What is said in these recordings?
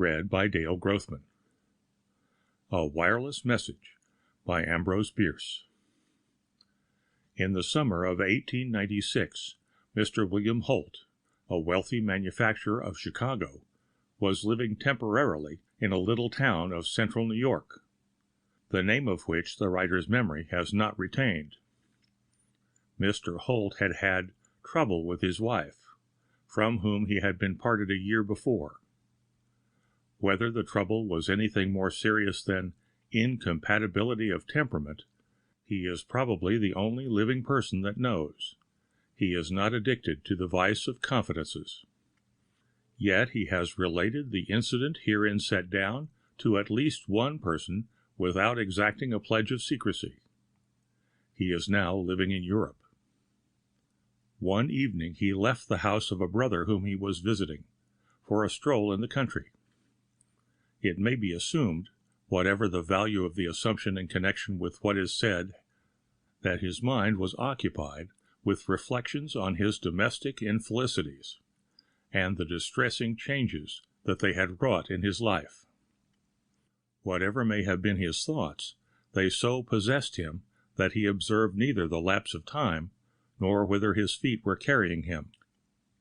Read by Dale Grothman. A Wireless Message by Ambrose Bierce. In the summer of 1896, Mr. William Holt, a wealthy manufacturer of Chicago, was living temporarily in a little town of central New York, the name of which the writer's memory has not retained. Mr. Holt had had trouble with his wife, from whom he had been parted a year before. Whether the trouble was anything more serious than incompatibility of temperament, he is probably the only living person that knows. He is not addicted to the vice of confidences. Yet he has related the incident herein set down to at least one person without exacting a pledge of secrecy. He is now living in Europe. One evening he left the house of a brother whom he was visiting, for a stroll in the country. It may be assumed, whatever the value of the assumption in connection with what is said, that his mind was occupied with reflections on his domestic infelicities, and the distressing changes that they had wrought in his life. Whatever may have been his thoughts, they so possessed him that he observed neither the lapse of time nor whither his feet were carrying him.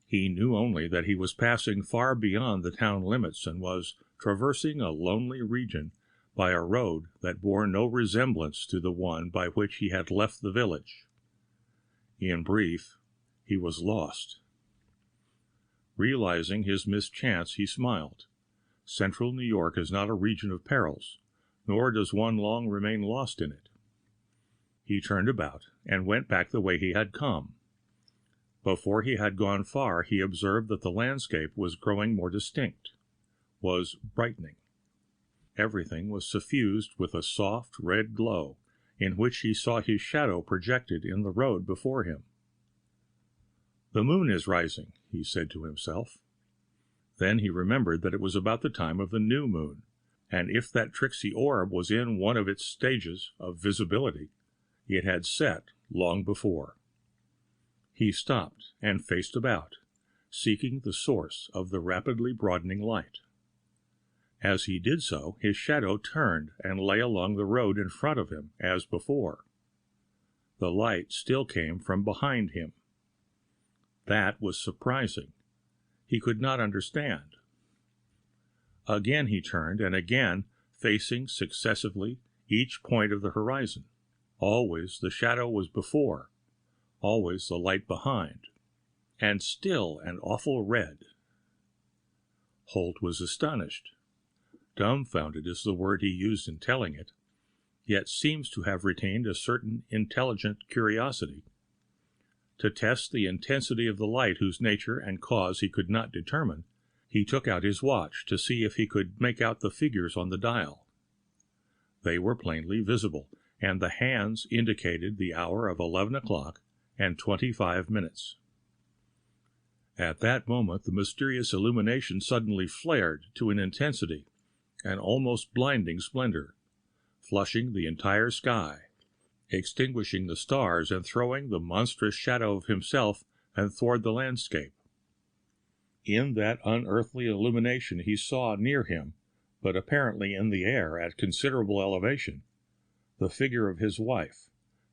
He knew only that he was passing far beyond the town limits and was traversing a lonely region by a road that bore no resemblance to the one by which he had left the village. In brief, he was lost. Realizing his mischance, he smiled. Central New York is not a region of perils, nor does one long remain lost in it. He turned about and went back the way he had come. Before he had gone far, he observed that the landscape was growing more distinct, was brightening. Everything was suffused with a soft red glow, in which he saw his shadow projected in the road before him. "The moon is rising," he said to himself. Then he remembered that it was about the time of the new moon, and if that tricksy orb was in one of its stages of visibility, it had set long before. He stopped and faced about, seeking the source of the rapidly broadening light. As he did so, his shadow turned and lay along the road in front of him as before. The light still came from behind him. That was surprising. He could not understand. Again he turned, and again, facing successively each point of the horizon. Always the shadow was before, always the light behind, and still an awful red. Holt was astonished. Dumbfounded is the word he used in telling it, yet seems to have retained a certain intelligent curiosity. To test the intensity of the light whose nature and cause he could not determine, he took out his watch to see if he could make out the figures on the dial. They were plainly visible, and the hands indicated the hour of 11 o'clock and 25 minutes. At that moment the mysterious illumination suddenly flared to an intensity, an almost blinding splendor, flushing the entire sky, extinguishing the stars and throwing the monstrous shadow of himself athwart the landscape. In that unearthly illumination he saw near him, but apparently in the air at considerable elevation, the figure of his wife,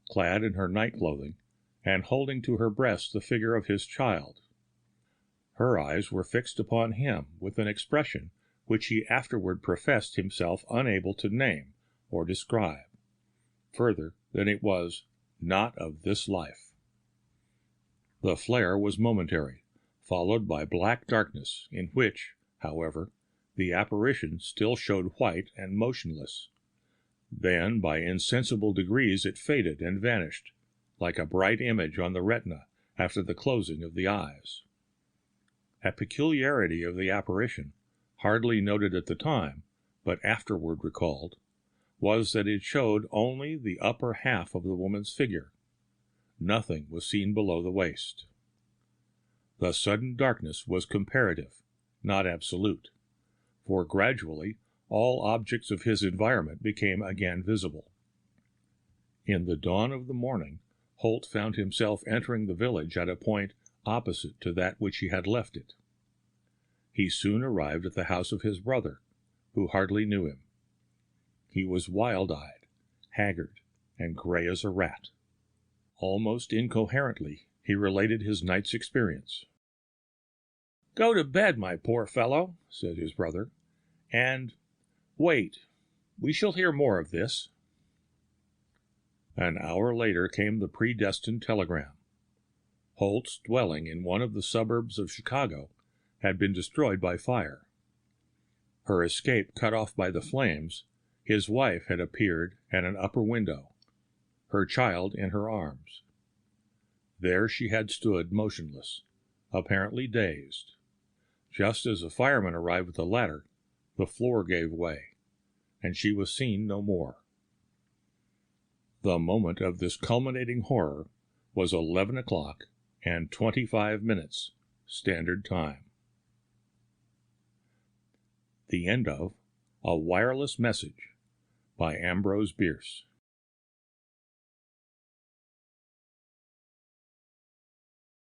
clad in her night clothing, and holding to her breast the figure of his child. Her eyes were fixed upon him with an expression which he afterward professed himself unable to name or describe, further than it was not of this life. The flare was momentary, followed by black darkness, in which, however, the apparition still showed white and motionless. Then, by insensible degrees, it faded and vanished, like a bright image on the retina after the closing of the eyes. A peculiarity of the apparition, hardly noted at the time, but afterward recalled, was that it showed only the upper half of the woman's figure. Nothing was seen below the waist. The sudden darkness was comparative, not absolute, for gradually all objects of his environment became again visible. In the dawn of the morning, Holt found himself entering the village at a point opposite to that which he had left it. He soon arrived at the house of his brother, who hardly knew him. He was wild-eyed, haggard, and gray as a rat. Almost incoherently, he related his night's experience. "Go to bed, my poor fellow," said his brother, "and wait. We shall hear more of this." An hour later came the predestined telegram. Holt's dwelling in one of the suburbs of Chicago had been destroyed by fire. Her escape cut off by the flames, his wife had appeared at an upper window, her child in her arms. There she had stood motionless, apparently dazed. Just as the firemen arrived with the ladder, the floor gave way, and she was seen no more. The moment of this culminating horror was 11 o'clock and 25 minutes, Standard Time. The end of A Wireless Message by Ambrose Bierce.